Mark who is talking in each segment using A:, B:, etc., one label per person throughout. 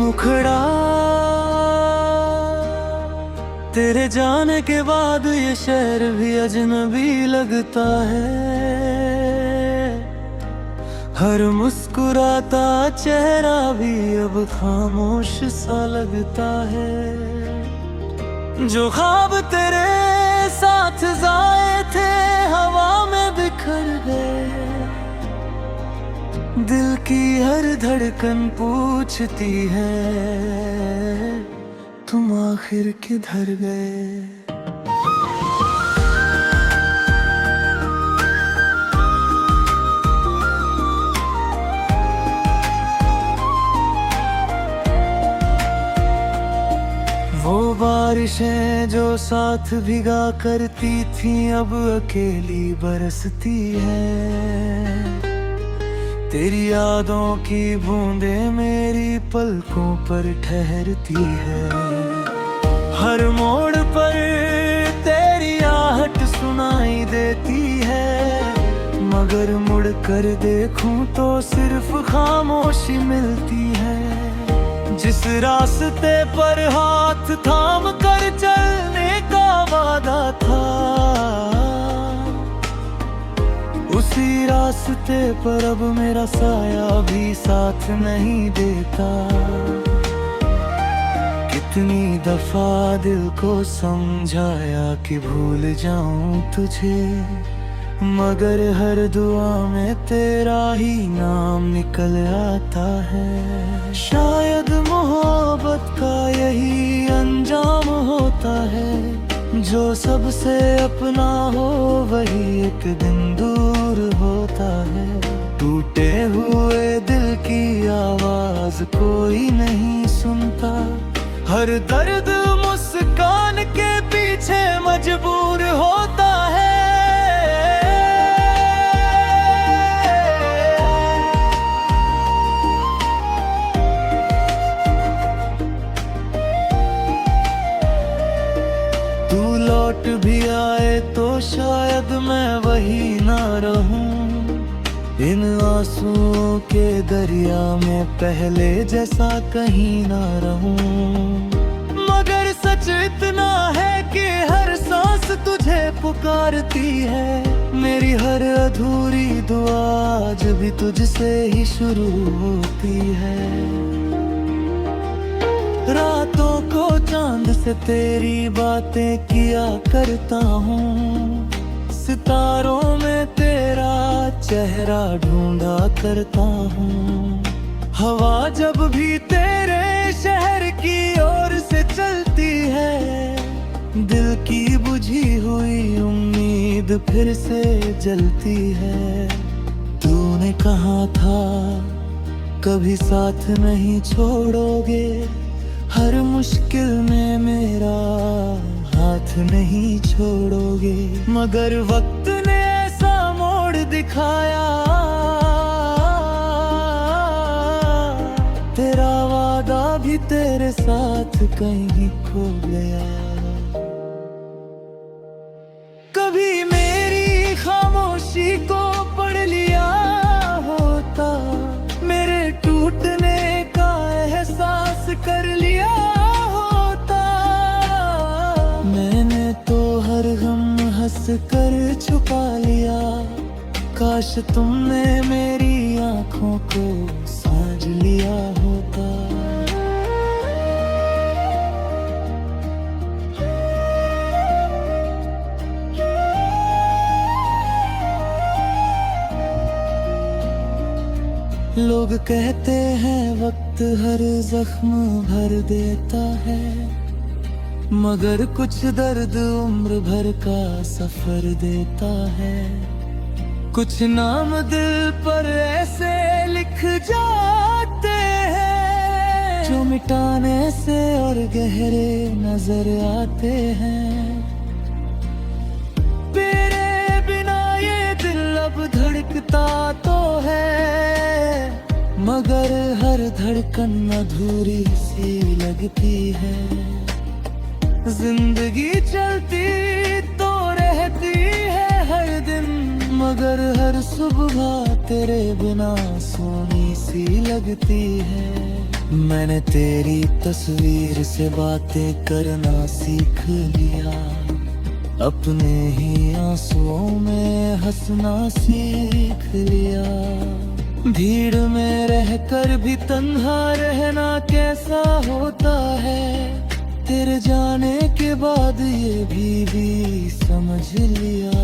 A: मुखड़ा तेरे जाने के बाद ये शहर भी अजनबी लगता है। हर मुस्कुराता चेहरा भी अब खामोश सा लगता है। जो ख्वाब तेरे साथ जाए थे हवा में बिखर गए। दिल की हर धड़कन पूछती है तुम आखिर किधर गए। वो बारिशें जो साथ भिगा करती थी अब अकेली बरसती है। तेरी यादों की बूंदें मेरी पलकों पर ठहरती है। हर मोड़ पर तेरी आहट सुनाई देती है। मगर मुड़ कर देखूं तो सिर्फ खामोशी मिलती है। जिस रास्ते पर हाथ थाम कर चलने का वादा था उसी रास्ते पर अब मेरा साया भी साथ नहीं देता। कितनी दफा दिल को समझाया कि भूल जाऊं तुझे, मगर हर दुआ में तेरा ही नाम निकल आता है। शायद मोहब्बत का यही अंजाम होता है। जो सबसे अपना हो वही एक दिन दूर होता है। टूटे हुए दिल की आवाज कोई नहीं सुनता। हर दर्द मुस्कान के पीछे मजबूर होता है। तू लौट भी आए तो शायद मैं वही ना रहूं। इन आंसुओं के दरिया में पहले जैसा कहीं ना रहूं। मगर सच इतना है कि हर सांस तुझे पुकारती है। मेरी हर अधूरी दुआ आज भी तुझसे ही शुरू होती है। रातों को चांद से तेरी बातें किया करता हूँ। सितारों में तेरा चेहरा ढूंढा करता हूँ। हवा जब भी तेरे शहर की ओर से चलती है दिल की बुझी हुई उम्मीद फिर से जलती है। तूने कहा था कभी साथ नहीं छोड़ोगे, हर मुश्किल में मेरा हाथ नहीं छोड़ोगे। मगर वक्त ने ऐसा मोड़ दिखाया तेरा वादा भी तेरे साथ कहीं खो गया। कभी मेरी खामोशी को पढ़ लिया होता, मेरे टूटने का एहसास कर लिया होता। मैंने तो हर गम हंस कर छुपा लिया। काश तुमने मेरी आंखों को समझ लिया होता। लोग कहते हैं वक्त हर जख्म भर देता है, मगर कुछ दर्द उम्र भर का सफर देता है। कुछ नाम दिल पर ऐसे लिख जाते हैं जो मिटाने से और गहरे नजर आते हैं। तेरे बिना ये दिल अब धड़कता तो है, मगर हर धड़कन अधूरी सी लगती है। जिंदगी चलती तो रहती है हर दिन, मगर हर सुबह तेरे बिना सोनी सी लगती है। मैंने तेरी तस्वीर से बातें करना सीख लिया, अपने ही आंसुओं में हंसना सीख लिया। भीड़ में रहकर भी तन्हा रहना कैसा होता है, तेरे जाने के बाद ये भी समझ लिया।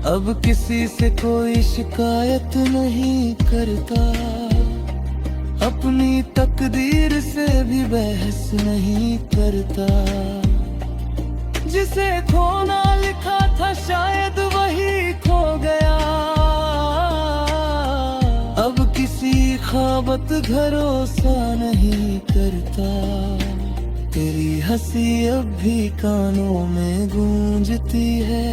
A: अब किसी से कोई शिकायत नहीं करता, अपनी तकदीर से भी बहस नहीं करता। जिसे खोना लिखा था शायद वही खो गया, अब किसी ख्वाबत भरोसा नहीं करता। तेरी हंसी अब भी कानों में गूंजती है,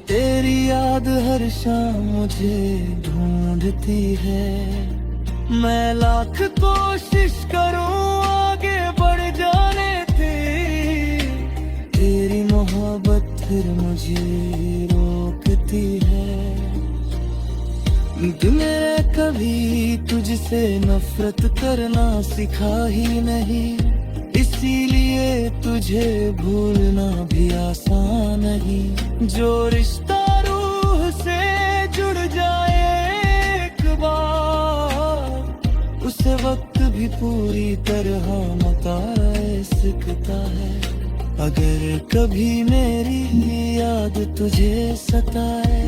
A: तेरी याद हर शाम मुझे ढूंढती है। मैं लाख कोशिश करूं आगे बढ़ जाने तेरी मोहब्बत फिर मुझे रोकती है। मेरे कभी तुझसे नफरत करना सिखा ही नहीं, इसीलिए तुझे भूलना भी आसान नहीं। जो रिश्ता रूह से जुड़ जाए एक बार, उसे वक्त भी पूरी तरह मटाए सकता है। अगर कभी मेरी याद तुझे सताए,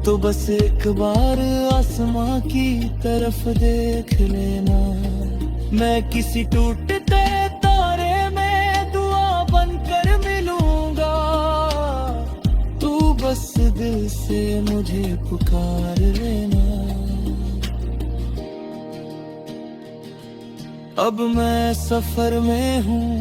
A: तो बस एक बार आसमां की तरफ देख लेना। मैं किसी टूटते तारे में दुआ बनकर मिलूंगा, तू बस दिल से मुझे पुकार लेना। अब मैं सफर में हूँ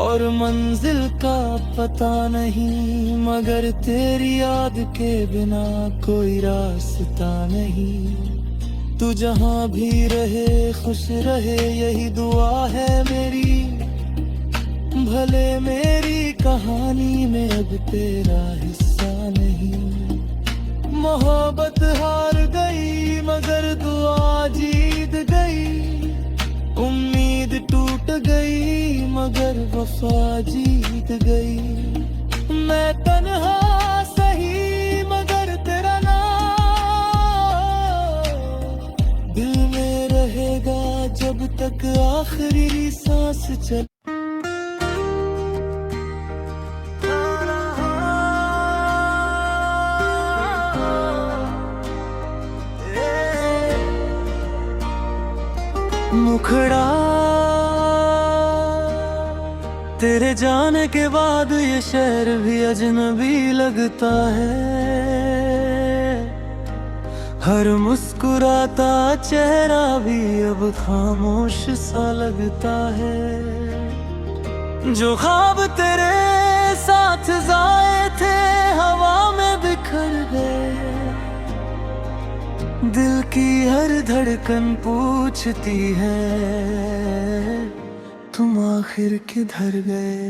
A: और मंजिल का पता नहीं, मगर तेरी याद के बिना कोई रास्ता नहीं। तू जहाँ भी रहे खुश रहे यही दुआ है मेरी, भले मेरी कहानी में अब तेरा हिस्सा नहीं। मोहब्बत हार गई मगर दुआ जीत गई, उम्मीद टूट गई मगर वफा जीत गई। मैं तन्हा सही मगर तेरा नाम दिल में रहेगा जब तक आखिरी सांस चले। मुखड़ा तेरे जाने के बाद ये शहर भी अजनबी लगता है, हर मुस्कुराता चेहरा भी अब खामोश सा लगता है। जो ख्वाब तेरे साथ जाए थे हवा में बिखर गए, दिल की हर धड़कन पूछती है तुम आखिर किधर गए।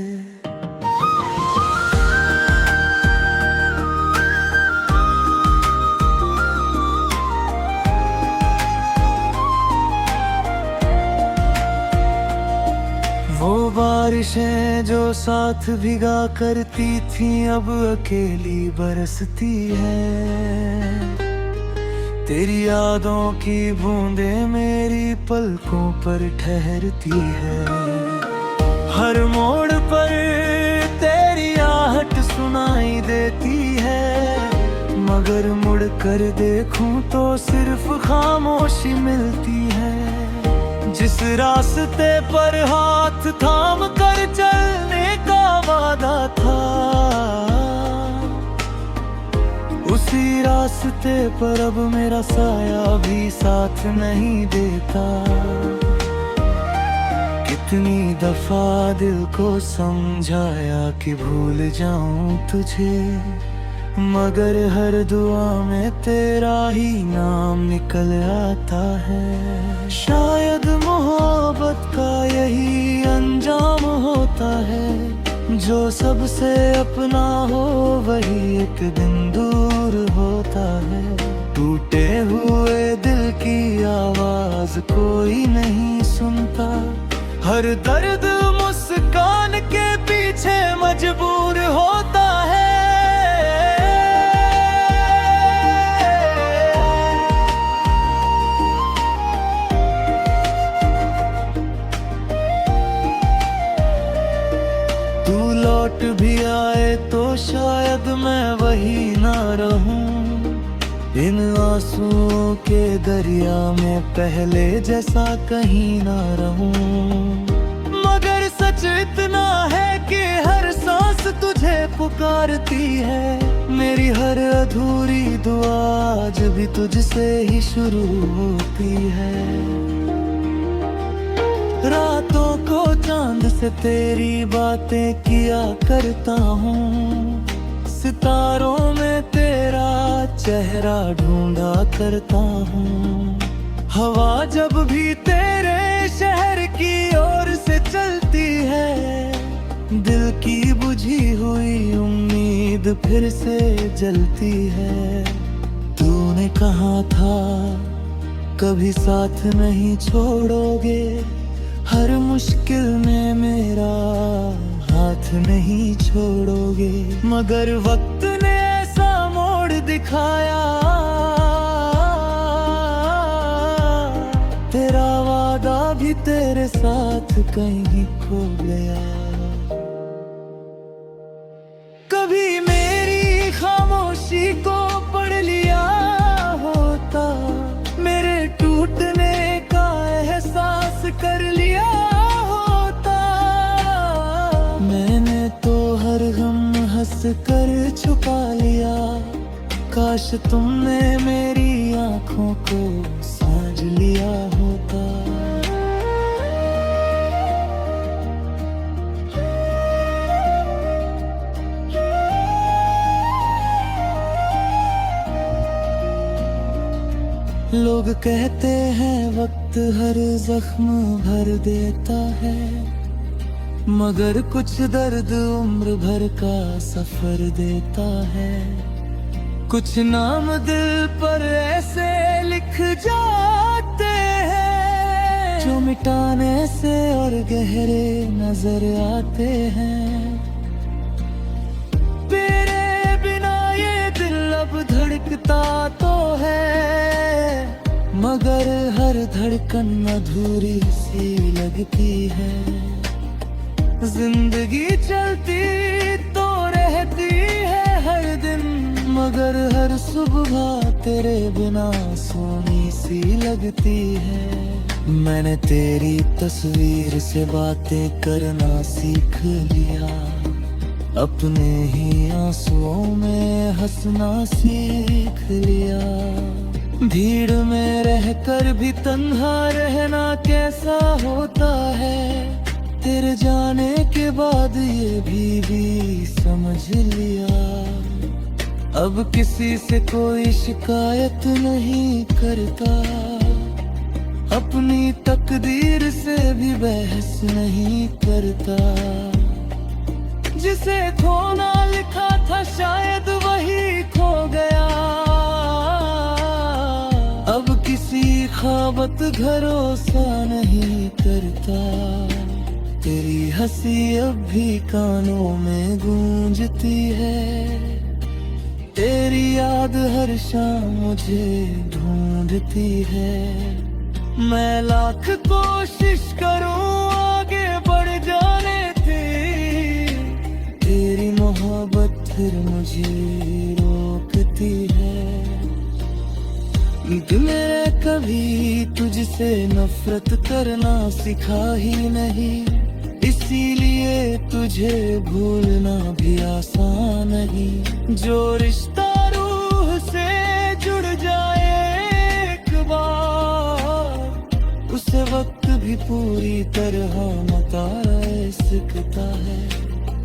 A: वो बारिशें जो साथ भिगा करती थी अब अकेली बरसती है। तेरी यादों की बूंदें मेरी पलकों पर ठहरती है। हर मोड़ पर तेरी आहट सुनाई देती है, मगर मुड़ कर देखूं तो सिर्फ खामोशी मिलती है। जिस रास्ते पर हाथ थाम कर चलने का वादा था, उसी रास्ते पर अब मेरा साया भी साथ नहीं देता। कितनी दफा दिल को समझाया कि भूल जाऊं तुझे, मगर हर दुआ में तेरा ही नाम निकल आता है। शायद मोहब्बत का यही अंजाम होता है, जो सबसे अपना हो वही एक दिन दूर होता है। टूटे हुए दिल की आवाज कोई नहीं सुनता। हर दर्द मुस्कान के पीछे मजबूर होता है। तू लौट भी आए तो शायद मैं वही ना रहूं। इन आंसुओं के दरिया में पहले जैसा कहीं ना रहूं। मगर सच इतना है कि हर सांस तुझे पुकारती है। मेरी हर अधूरी दुआ आज भी तुझसे ही शुरू होती है। रातों को चांद से तेरी बातें किया करता हूँ। सितारों में तेरा चेहरा ढूंढा करता हूँ। हवा जब भी तेरे शहर की ओर से चलती है, दिल की बुझी हुई उम्मीद फिर से जलती है। तूने कहा था कभी साथ नहीं छोड़ोगे, हर मुश्किल में मेरा हाथ नहीं छोड़ोगे। मगर वक्त ने ऐसा मोड़ दिखाया, तेरा वादा भी तेरे साथ कहीं खो गया। कभी मेरी खामोशी को पढ़ लिया होता, मेरे टूटने का एहसास कर लिया होता। मैंने तो हर गम हंस कर छुपा लिया। काश तुमने मेरी आंखों को समझ लिया होता। लोग कहते हैं वक्त हर जख्म भर देता है, मगर कुछ दर्द उम्र भर का सफर देता है। कुछ नाम दिल पर ऐसे लिख जाते हैं, जो मिटाने से और गहरे नजर आते हैं। तेरे बिना ये दिल अब धड़कता तो है, मगर हर धड़कन अधूरी सी लगती है। जिंदगी चलती तो रहती है हर दिन, मगर हर सुबह तेरे बिना सोनी सी लगती है। मैंने तेरी तस्वीर से बातें करना सीख लिया, अपने ही आंसुओं में हंसना सीख लिया। भीड़ में रहकर भी तन्हा रहना कैसा होता है, तेरे जाने के बाद ये भी समझ लिया। अब किसी से कोई शिकायत नहीं करता, अपनी तकदीर से भी बहस नहीं करता। जिसे खोना लिखा था शायद वही खो गया, अब किसी ख्वाबत भरोसा नहीं करता। तेरी हंसी अब भी कानों में गूंजती है, तेरी याद हर शाम मुझे ढूंढती है। मैं लाख कोशिश करूं आगे बढ़ जाने की, तेरी मोहब्बत फिर मुझे रोकती है। मेरे कभी तुझसे नफरत करना सिखा ही नहीं, इसीलिए तुझे भूलना भी आसान नहीं। जो रिश्ता रूह से जुड़ जाए एक बार, उसे वक्त भी पूरी तरह मटा सकता है।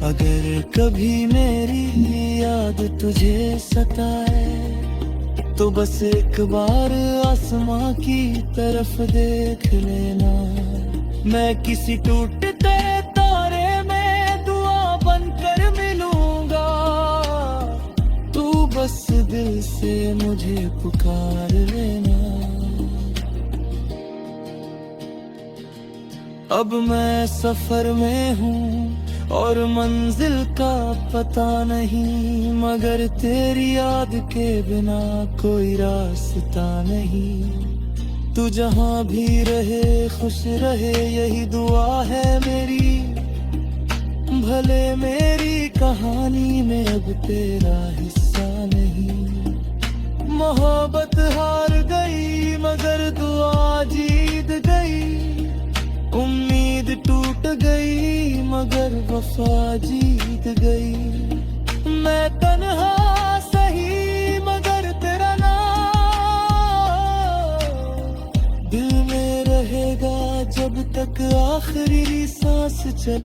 A: अगर कभी मेरी याद तुझे सताए, तो बस एक बार आसमां की तरफ देख लेना। मैं किसी टूटते तारे में दुआ बनकर मिलूंगा, तू बस दिल से से मुझे पुकार लेना। अब मैं सफर में हूँ और मंजिल का पता नहीं, मगर तेरी याद के बिना कोई रास्ता नहीं। तू जहाँ भी रहे खुश रहे यही दुआ है मेरी, भले मेरी कहानी में अब तेरा हिस्सा नहीं। मोहब्बत हार गई मगर दुआ जीत गई, उम्मीद टूट गई मगर वफा जीत गई। मैं तन्हा सही मगर तेरा नाम दिल में रहेगा जब तक आखिरी सांस चले।